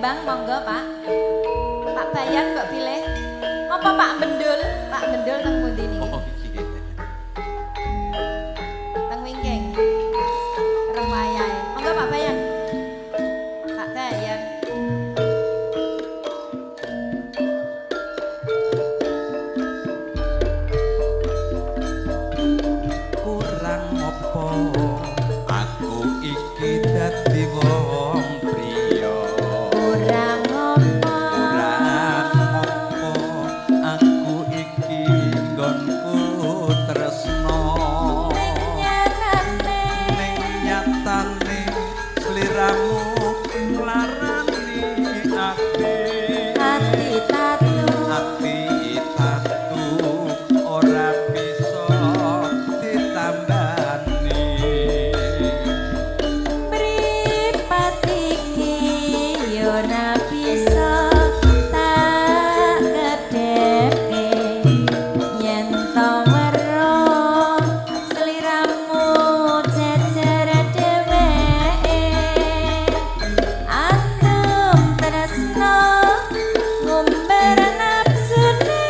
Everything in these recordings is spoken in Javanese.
Bambang, monggo Pak. Pak Bayan mbok pilih. Apa Pak Bendul? Pak Bendul teng pundi niki? Oh iya. Teng Wingking. Reng wayahe. Monggo Pak Bayan. Pak Bayan. Kurang apa aku iki dadi wong priya. Kurang apa? Kurang apa aku iki nggonku tresno. Nyatane. Ning nyatane sliramu nglarani ati. Hati tatu. Ati tatu ora bisa ditambani. Mripat iki yo ora bisa tak kedheke yen to weruh sliramu jejer dheweke antum tresno ngumbar nafsune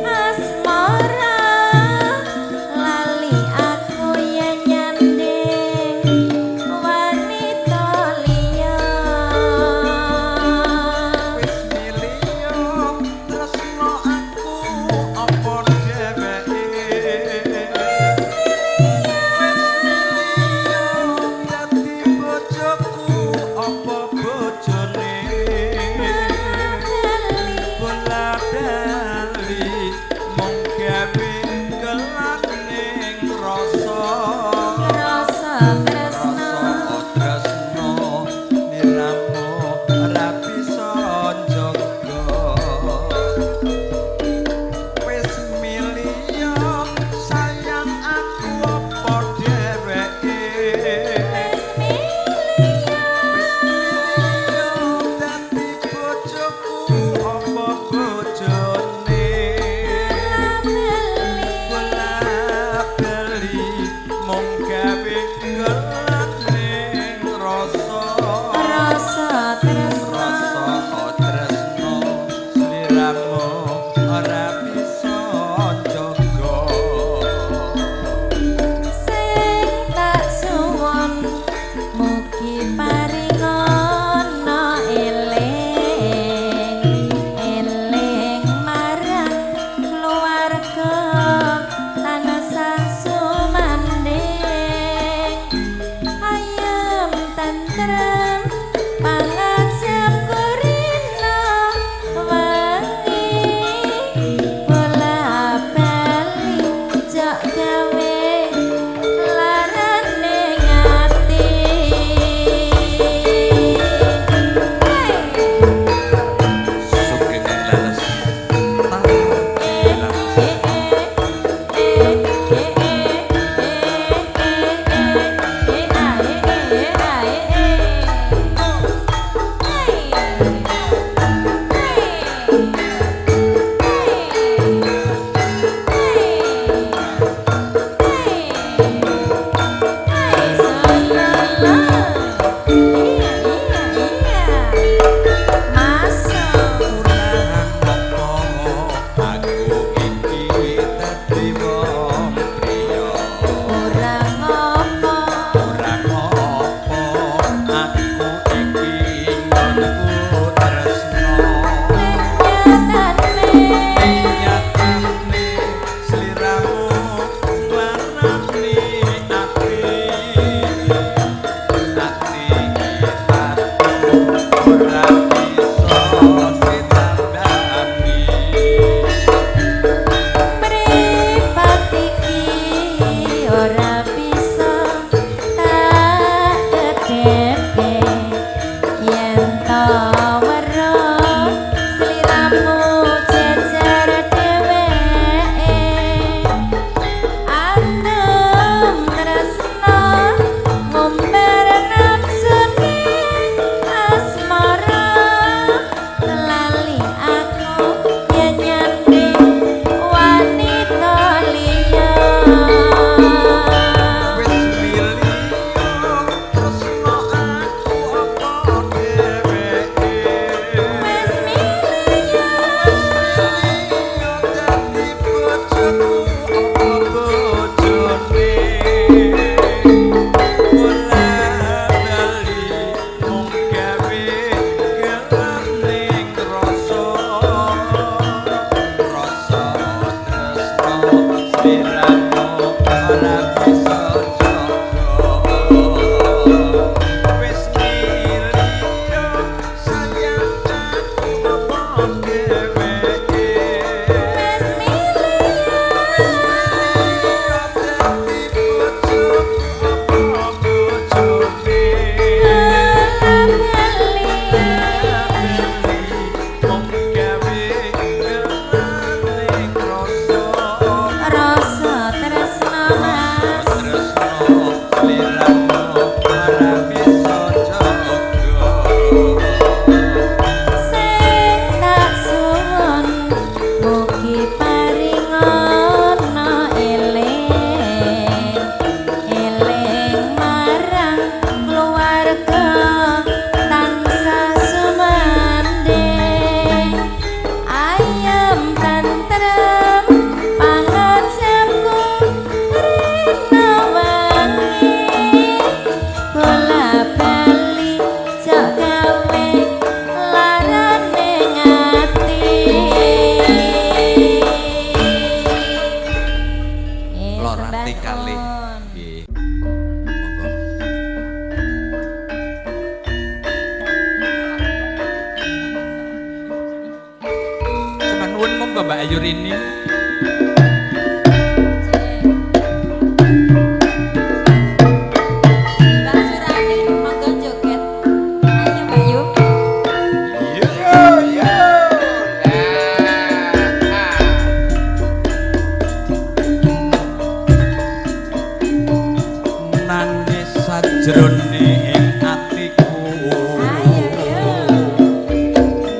asmara lali aku yen nyanding wanita liya Wis milio tresno aku apa dheweke. Wis milio dadi bojoku apa bojone. Bola bali mung gawe kelaning rasa. rasa tresno Tresno niramu ora bisa njaga. Wis milio sayang aku apa dheweke. wis milio Dadi bojoku apa bojone. Bola bali mung gawe Mbak Ayu Rini. Mbak Surani monggo joget. Ayo Mbak Yu. Nangis sajrone ing atiku. Ayo yo.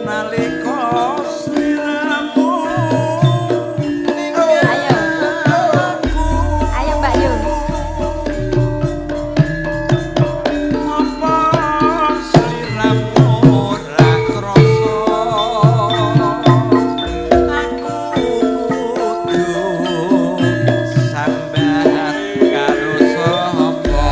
Nalika sliramu ninggal Ayo. aku. Ayo Mbak Yu. Apa sliramu ora krasa aku kudu sambat karo sapa.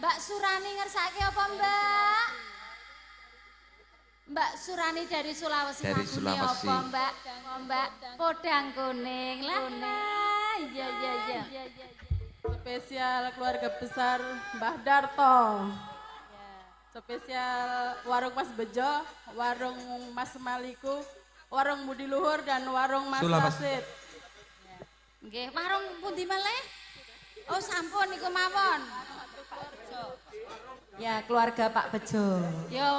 Mbak Surani ngersake apa, Mbak? Mbak Surani dari Sulawesi. Dari lagune Sulawesi. Apa, Mbak? Mbak Podang Kuning. Lah, iya. Spesial keluarga besar Mbah Darto. Spesial warung Mas Bejo, warung Mas Maliku, warung Budi Luhur dan warung Mas Sulawesi. Rasid. Nggih, warung pundi malih? Oh, sampun niku mawon. Ya, keluarga Pak Bejo. Yo.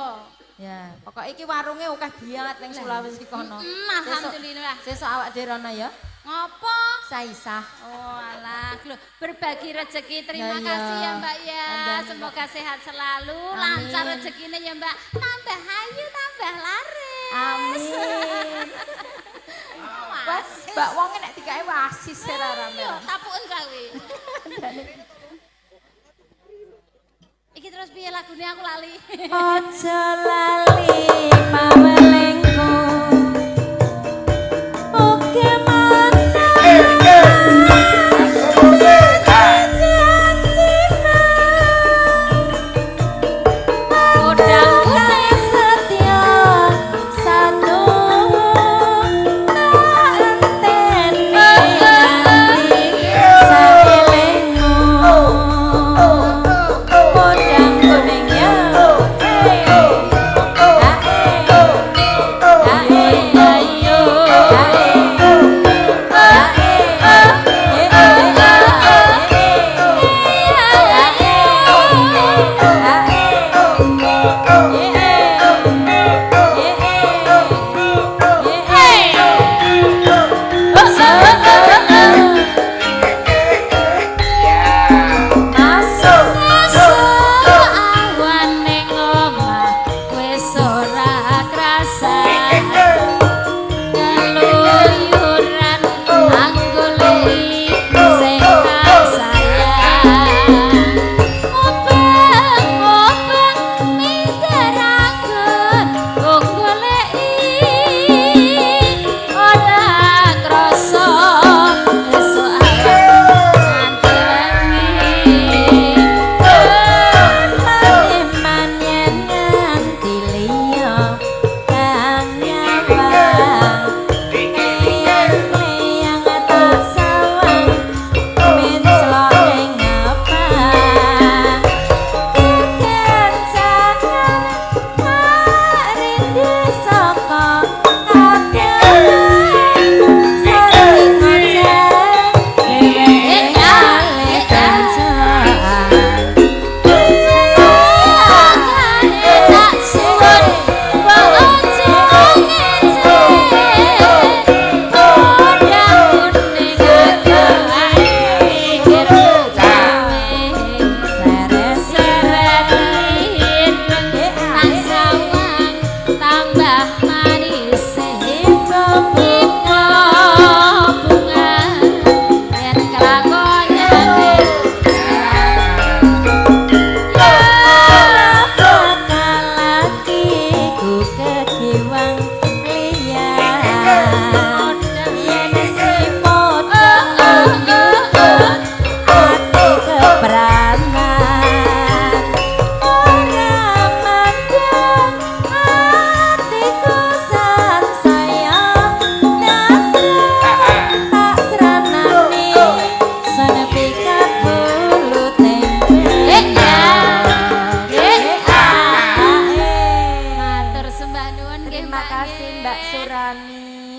Ya, pokoknya iki warungnya akeh banget ning Sulawesi kono. Alhamdulillah. Sesuk awak dhewe rono ya. Ngopo? Saisah. Oh alah, loh, berbagi rezeki. Terima Ya, kasih ya. ya Mbak ya. Andani, Semoga sehat selalu, Amin. lancar rezekinya ya Mbak. Tambah hayu, tambah laris. Amin. Wes, Mbak wonge nek dikae wasis ora rame. Yo, tapuken kawi. Iki terus piye lagune aku lali. Ojo lali pawelengku. Oke mana. Podang kuning Setia satu anteni saelengmu podang kuning ya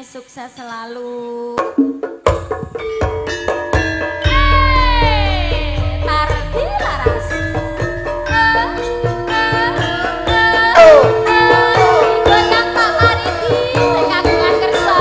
sukses selalu. Tardi laras. Benang Pak Maridi, sing kagungan kersa.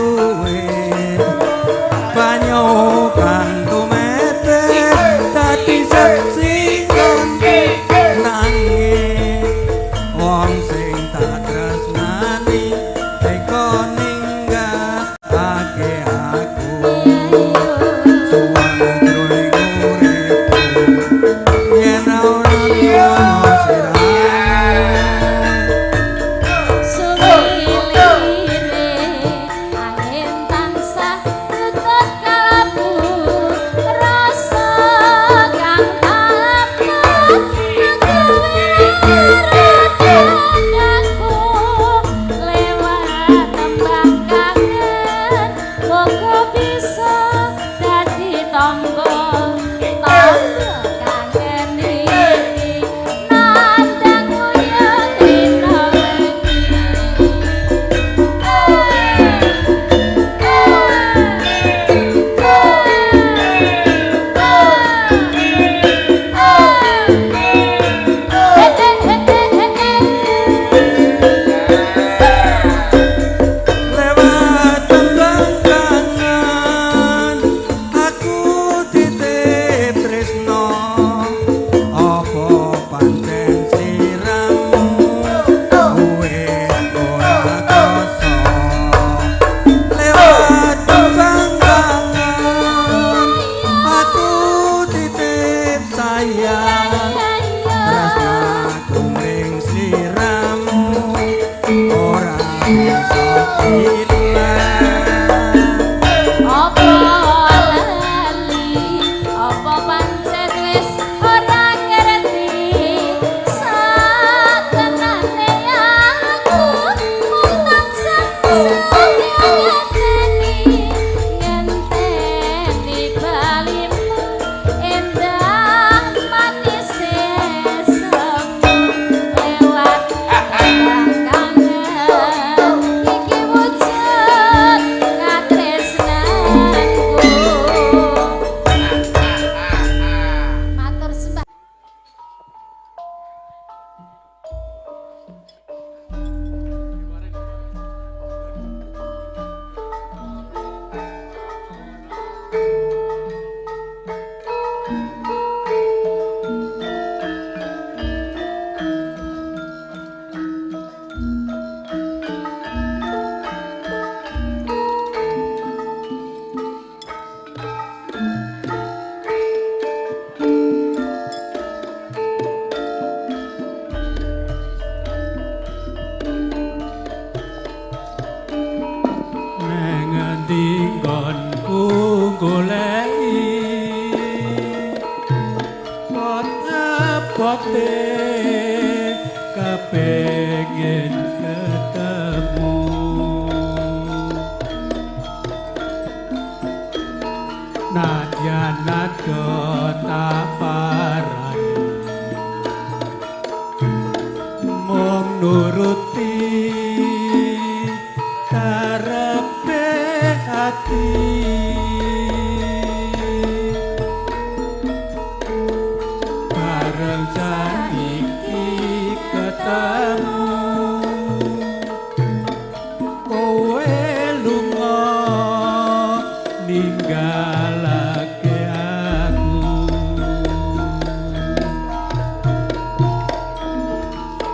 duwe banyu kang tumetes dadi seksi nanging wong sing tak tresnani teko ninggalake aku suwang jroning uripku yen ora ono kepengin ketemu nadyan nado tak parani mung nuruti karepe ati bareng saiki ketemu kowe lunga ninggalake aku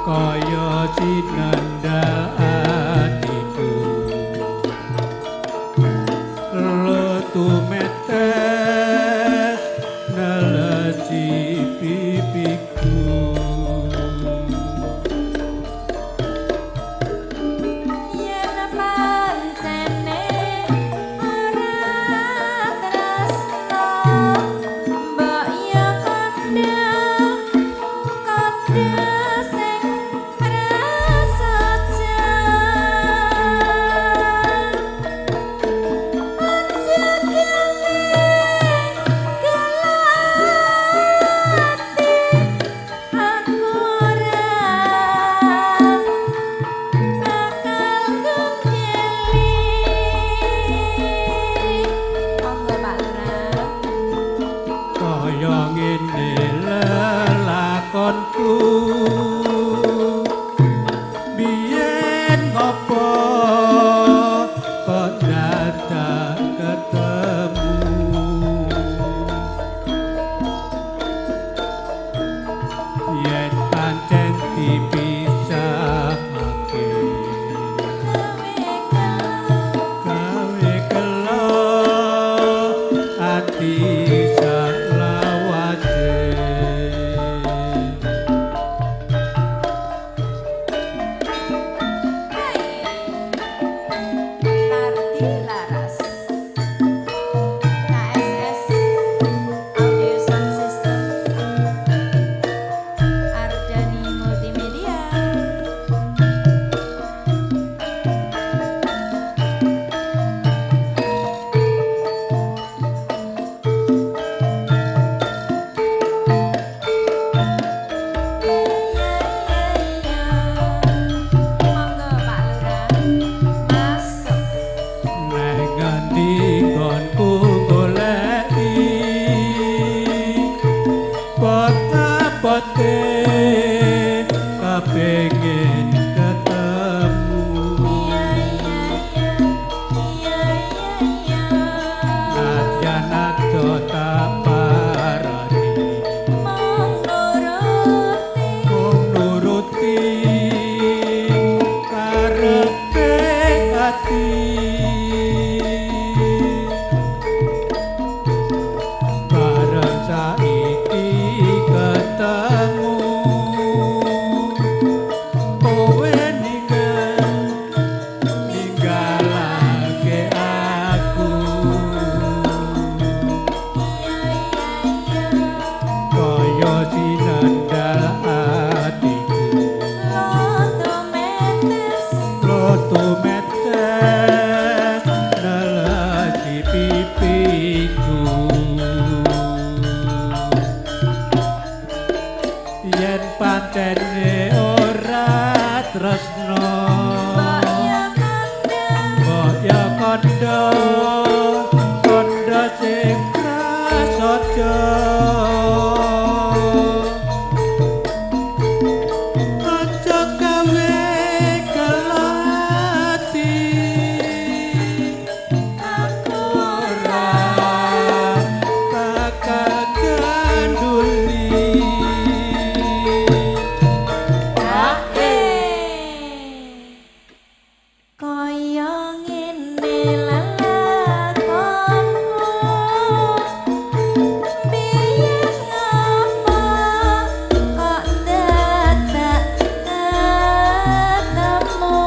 kaya sinandal atiku tak ketemu yen pancen dipisahake gawe kelo ati salawase Tardi Laras KSS Audio Sound System Ardani Multimedia Monggo Pak Lurah masuk. nek ganti konku goleki pot-pote kepengin ketemu najan ado tak parani kok nuruti karepe ati bareng saiki ketemu kowe ninggalake aku kaya sinandal atiku loto metes nelesi pipiku yen pancene ora tresno mbok ya kandha sing prasaja aja gawe kelati ora bakal ganduli Kaya ngene lelakonku biyen ngapa kok dadak ketemu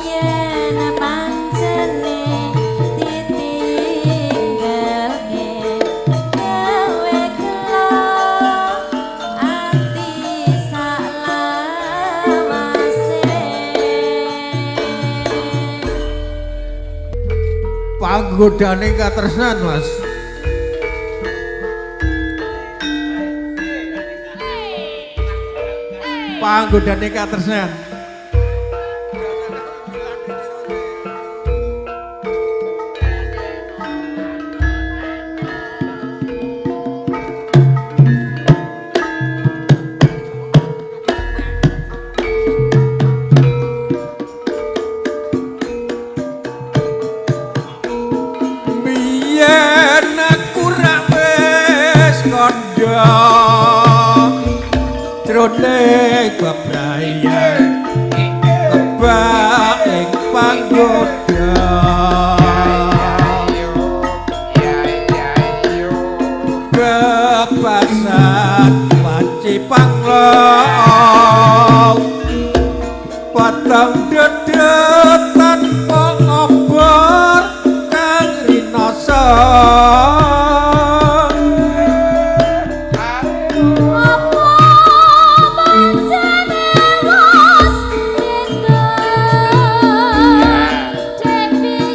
yen pancene ditinggalke gawe kelo ati salawase panggodane katresnan Mas panggodane katresnan biyen aku ra wis kandha jroning bebrayan kebak ing panggoda kebasan wanci panglau patang dedet tanpa obor kang rinoso Dewi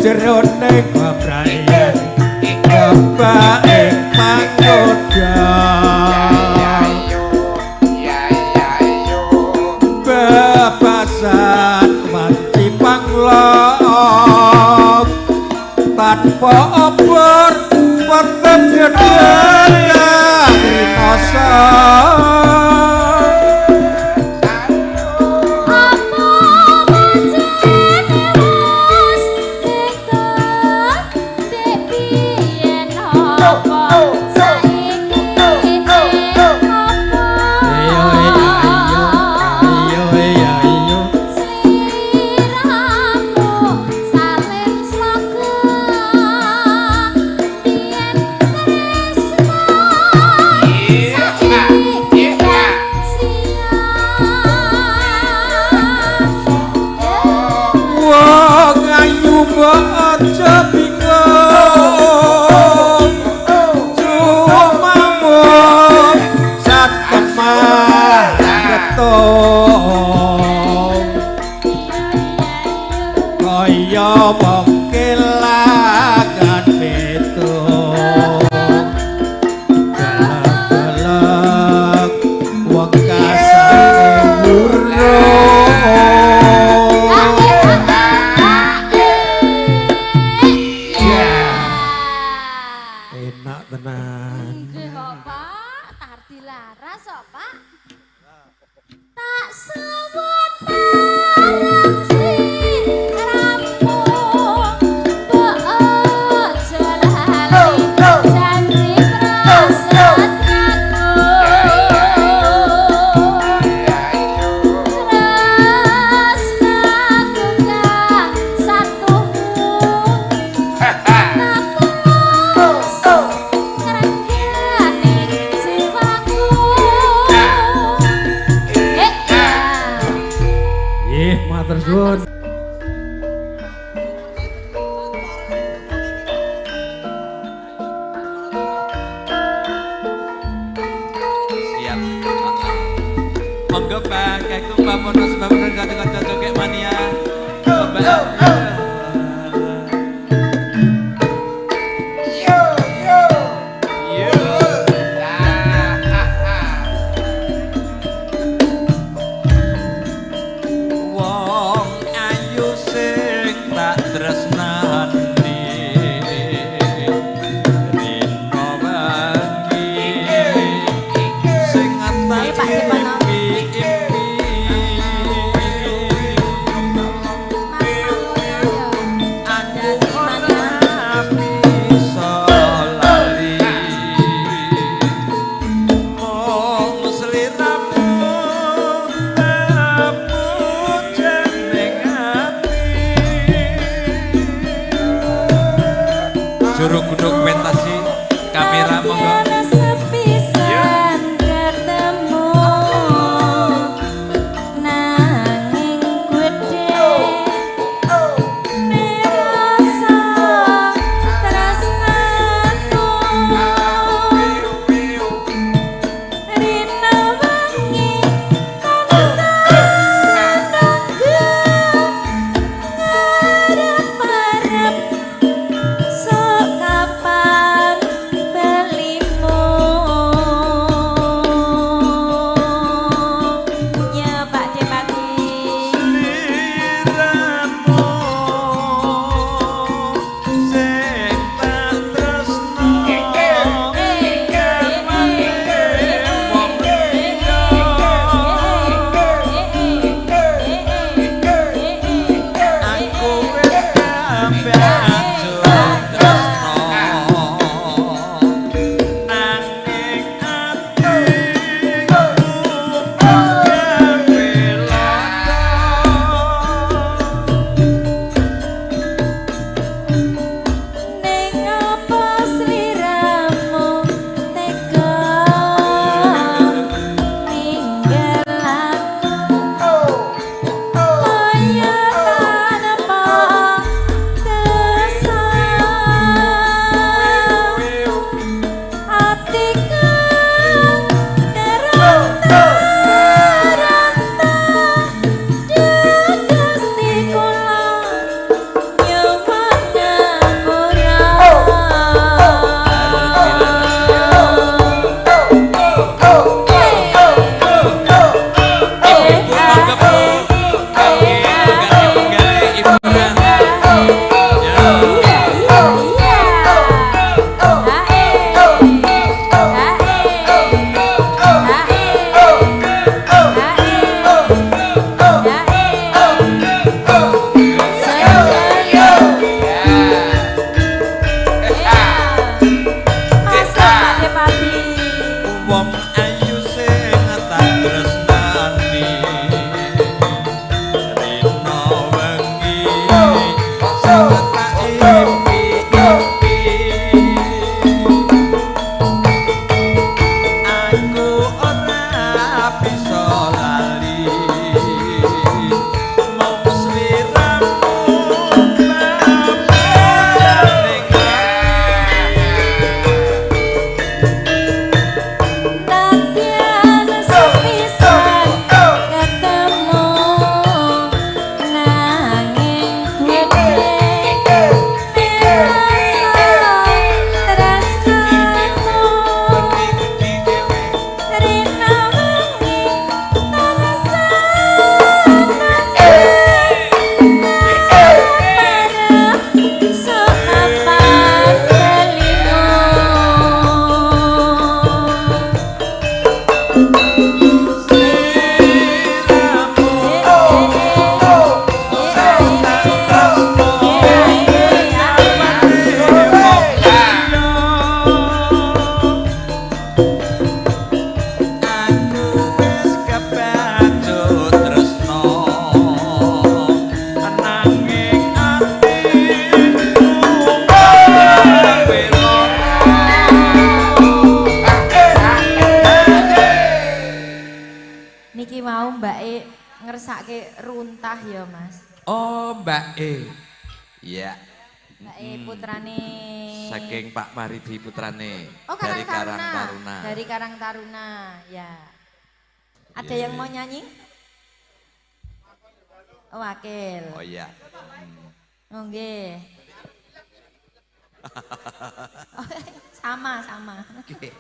jerone kebrayan kebae panggoda bebasan wanci panglok tanpa obor wonten gedhe rinoso aja bingung cuma mung satemah ketong kaya wong kelangan betung galak-galak wong kasane murung tenan. Nggih kok Pak, tardi laras kok Pak. Tak sewot marang sliramu, mbok aja lali janji prasastraku. Tresnaku kang satumu. Matur suwun. Siap. Monggo Pak, kaku Pak Mono sebab kanca-kanca joget mania. Juru gunung mentasi kamera monggo. Sok runtah ya Mas. Oh Mbak E. Iya. Mbak E putrane. Saking Pak Paridi putrane. Oh dari Karang Karang Taruna. Taruna. Dari Karang Taruna, ya. Ada yang mau nyanyi? Oh, wakil. Oh iya. Oh, nggih. Sama. Oke.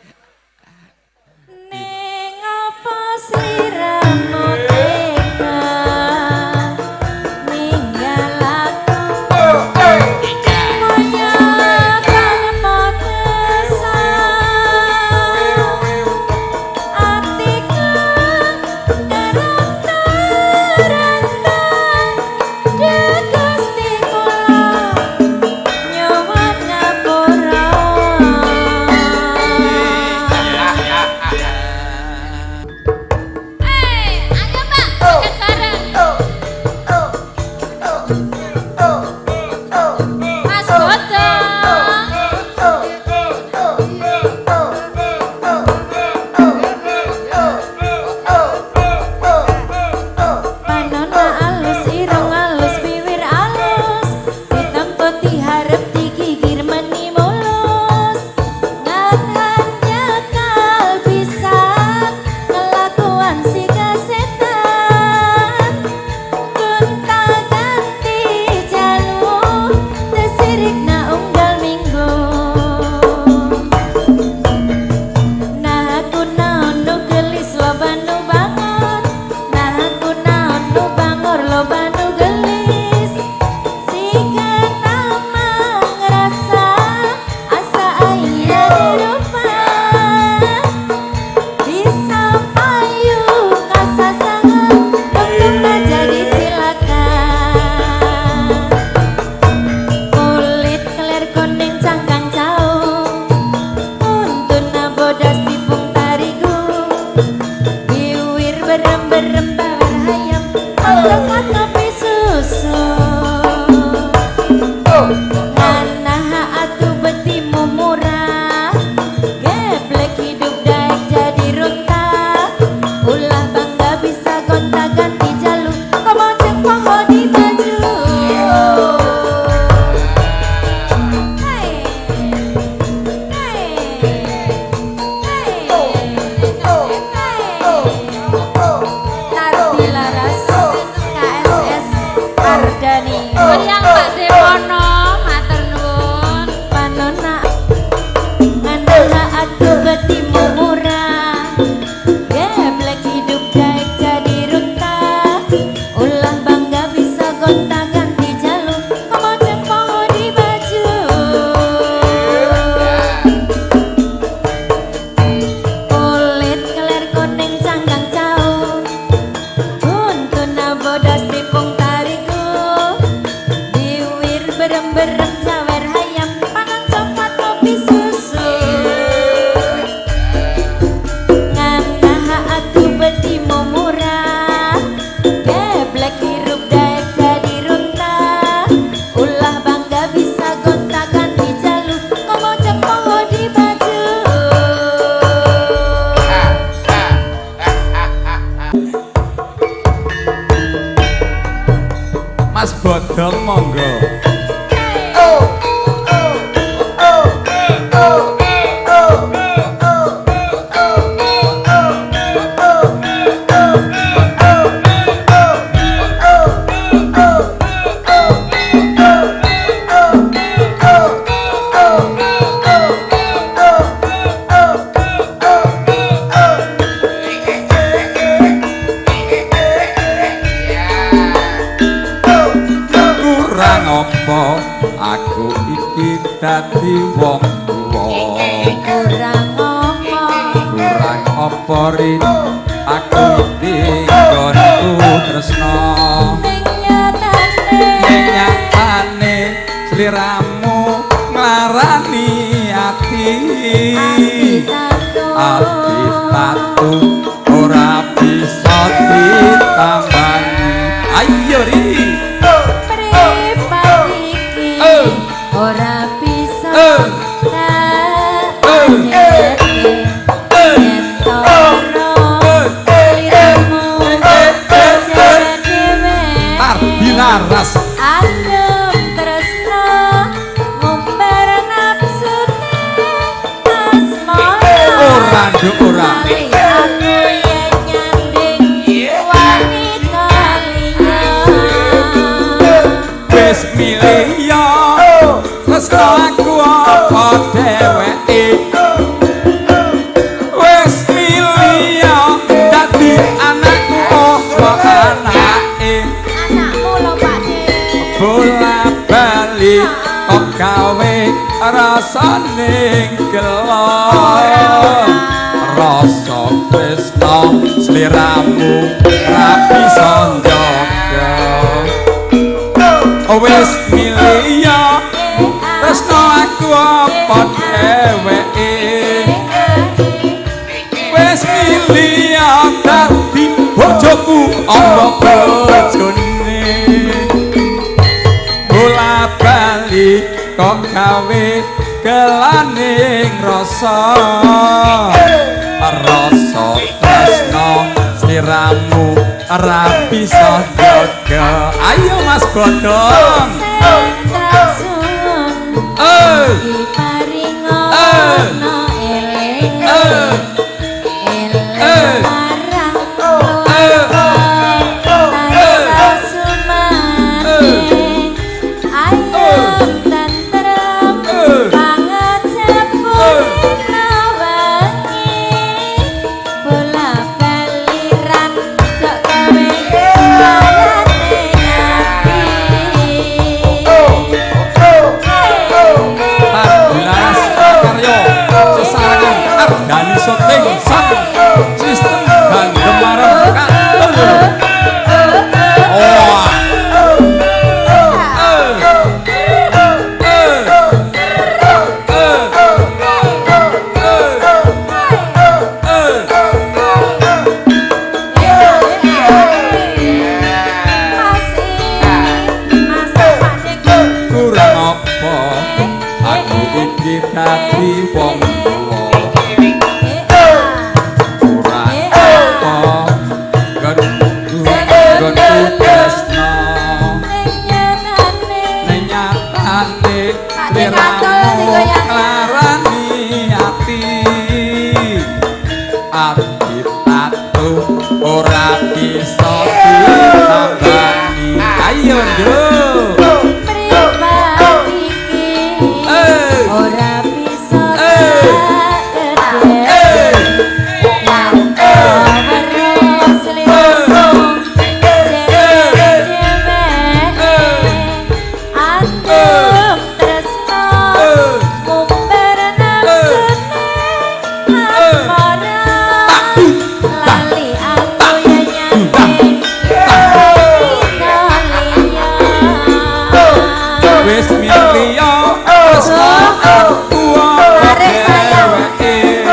Ning apa sliramu tega ninggal aku kaya tanpa kesan atiku terang-terang de Gusti kula nyuwun ngapura. Mas Godong. Panona alus, irung alus, bibir alus, hitam putih harap digigir meni mulus. Ngan nyakal bisa kelakuan si kasetan. Gunta ganti jalur, tesirik na unggal minggu. Nah aku naon nu gelis loba nu bangun. Nah aku naon nu bangor loba nu gelis. Siga nama ngerasa asa aya rupa. Bisa payu kasasangan untungna jadi cilaka. Kulit keler kuning cangkang jauh, untuna bodas tipung tarigu. Biwir berem-berem bawer hayam, angkat kopi susu. Nganaha atuh betimu murah, geblek hidup daek jadi runtah. Ulah bangga bisa gonta ganti jalur, komo cek poho di baju. Hai, Tarti Laras, KSS Ardani. Yang Pak Demono, matur nuwun. Panona nganaha aku betimu murah, geblek hidup daek jadi runtah. Ulah bangga bisa gonta ganti jalur, komo cek poho di baju. Kulit keler kuning cangkang jauh, untuna bodas tipung tarigu. Biwir berem-berem jawer hayam, pangan coklat kopi susu. Nganaha aku betimu murah, geblek hirup daek jadi runtah. Ulah bangga bisa gonta ganti jalur, komo cek poho di baju. Mas Bodong monggo. Kurang apa aku iki dadi wong tuwa. Kurang ngomong, Kurang apa rin aku iki nggonku tresno. ning nyatane Nyatane sliramu nglarani ati. Ati tatu ora bisa ditambani. Ayo ri. pribadi ora bisa tak nyedeki yen toro sliramu jaga dhewe. nganduk ora. Lali aku yen nyanding wanita liya. Wis milih ya tresno aku apa dheweke. Wis milih ya dadi anakku apa anake. Anakmu lho Pak De. Bola bali kok gawe rasane gelo. Rasa tresno sliramu ra bisa njaga. Wis milih ya tresno aku apa dheweke. Wis milih ya dadi bojoku apa bojone. Bola bali kok gawe gelaning rasa. Rasa tresno sliramu ora bisa jaga. Ayo Mas Godong. Diparingono eling eling marang tansah sumanding ayem tentrem pangajep purna wengi bola baliran sok gawe layane ati. Laras karya sesarengan Ardani Soting Sang Sistem Gandemarem Katul. Wah. Kurang apa aku iki dadi wong tuwa. Kurang apa gantu tresno nenyatane sliramu larani ati. Ati tatu ora bisa ditambani. Ayo nduk. Ora bisa kedet lan terus lirung cewek antum tresno mumbar nafsune asmara lali aku ya nyanding wanita liya. Wis milih ya tresno aku apa dheweke.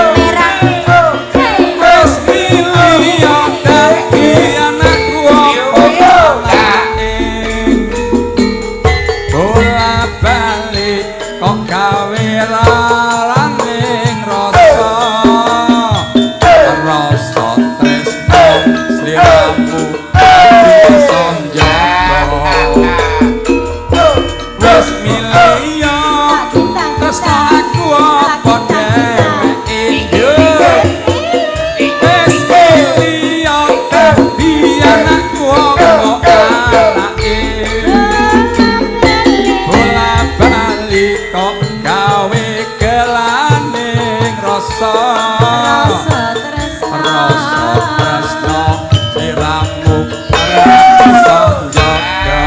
Wis milih ya dadi anakku apa anake. Bola balik kok gawe laraning rasa. Rasa tresno sliramu bisa njaga. Wis milih ya tresno aku apa dheweke. Wis milih ya dadi anakku apa anake. Bola bali kok gawe gelaning rasa. Rasa tresno sliramu ora bisa njaga.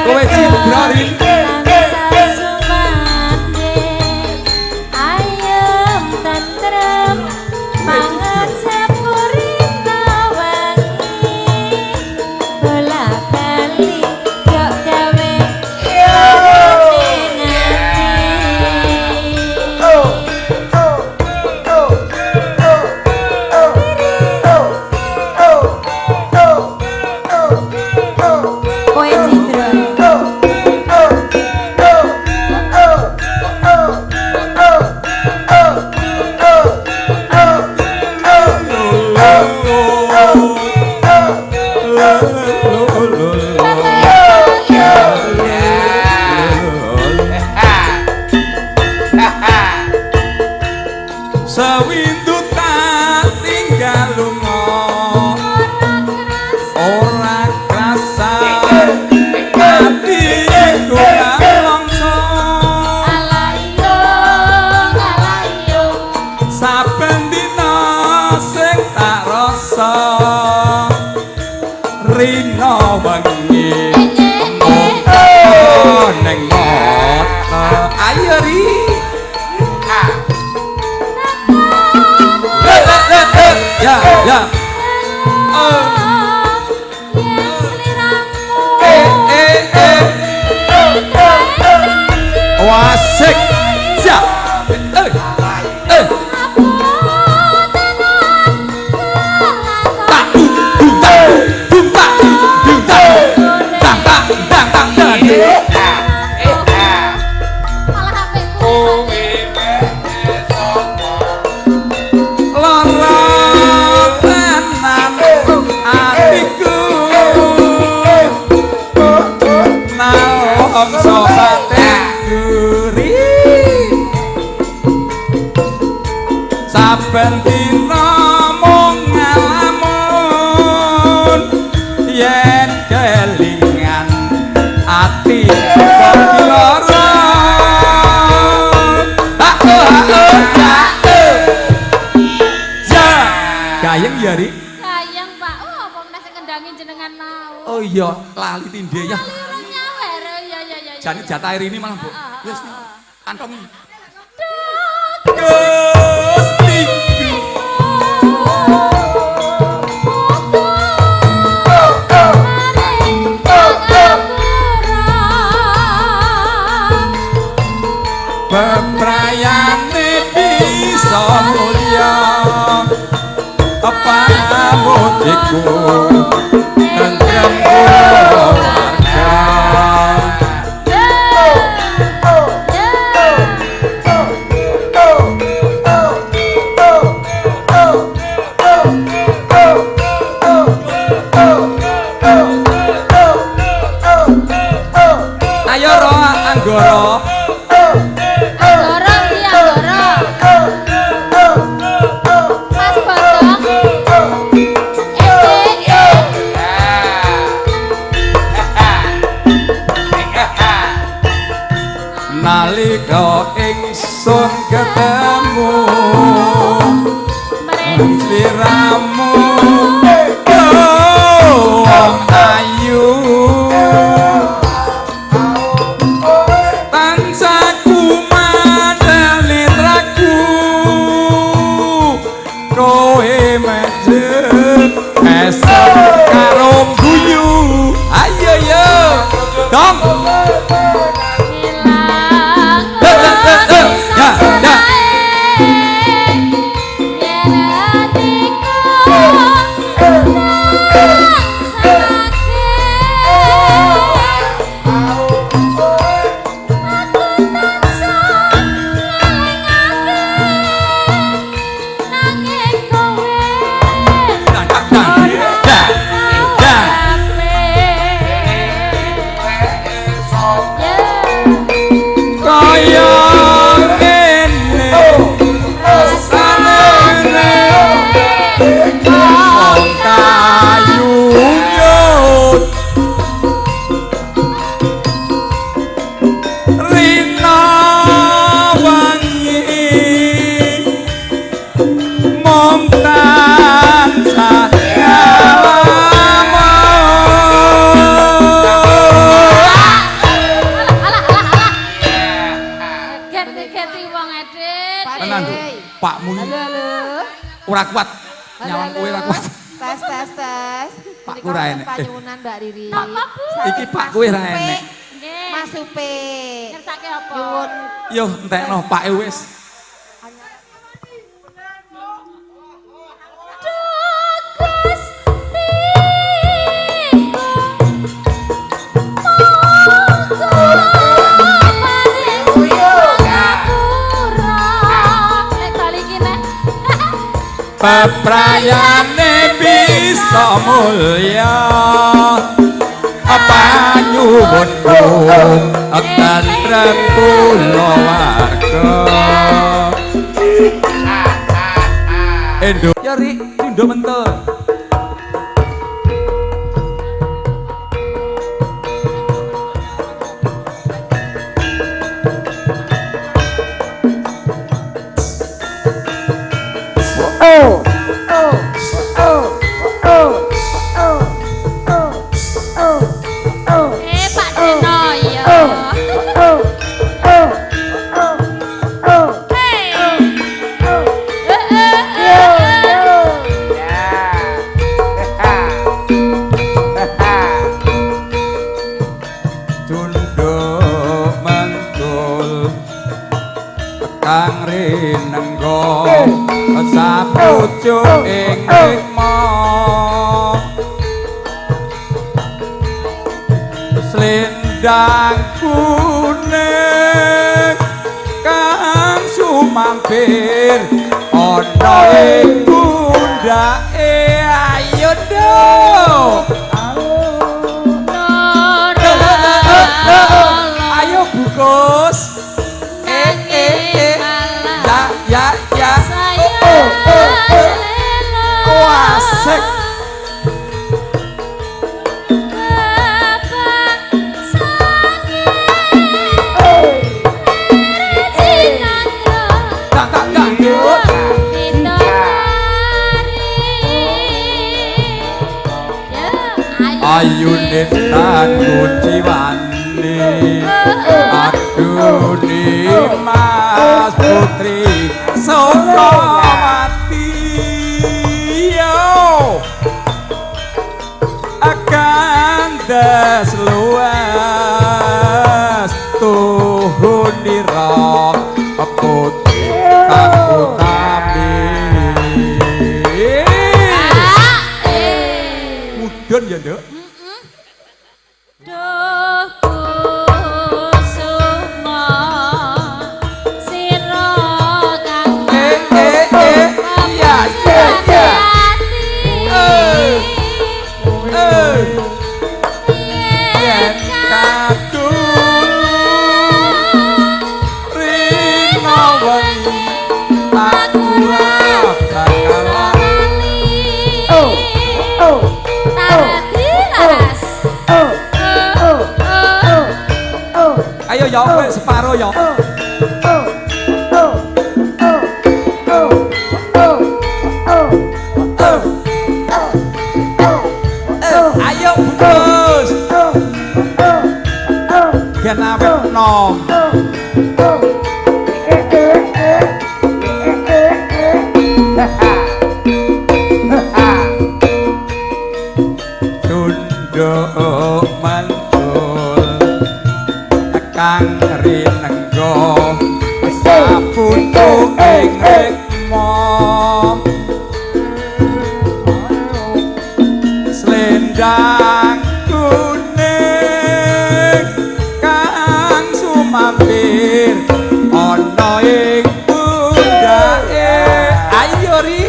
Kowe cibrarin ayem tentrem saben dina mung ngalamun yen kelingan ati dadi lara Gayeng ya Ri? Gayeng Pak, apa meneh sing kendhangi jenengan mau. Oh iya, lali tindhe ya. Kali urung nyawer, ya. Jane jatah air ini malah, Bu. Wis kantongi. Bebrayane bisa mulya apa mutiku tentrem keluarga ayo ro anggoro nalika ingsun ketemu sliramu wong ayu tansah kumandhani ragu kowe mejet esuk karo guyu ayo yo dong ora kuat nyawang kowe ora kuat tes Pak Kura enek panyuwunan Mbak Riri iki Pak kowe ra enek Mas Upe ngersake apa nyuwun yo entekno Pak e wis peprayane bisa mulya apa nyuwunku tentrem kulawarga endo ya Ri dindo mentul Pak Deno ya tunduk mentul kang rinenggo sapucuk ing rikma slendang kuning kang sumampir ana ing pundake ayo do ayo bungkus ya jiwani aduh Mas Putri Sukawati yo akan das luas tuhun dira putri kang utami mudun ya nduk Duh kusuma sira kang iya yen kadul rino wengi aku ra bakal ayo yo kowe separo yo ayo bungkus gen awet nom tunduk mantul kang rinenggo saputu ing rikma slendang kuning kang sumampir ana ing pundake ayo ri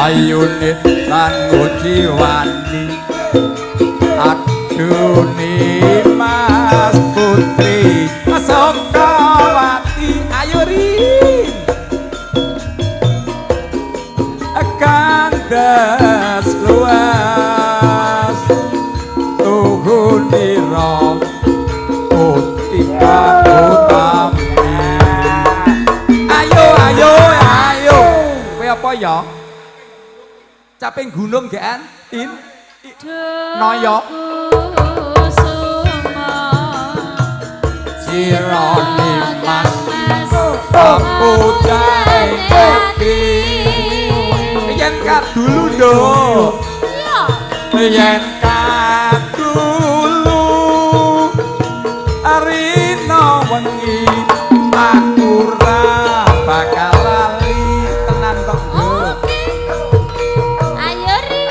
ayune kanggo jiwani adune Mas Putri Sukawati ayo rin akan das luas tuhun dira putri kang utami ayo kowe apa ya caping gunung gean in noyo sirone Mas putri kopi yen kadulu ndo yen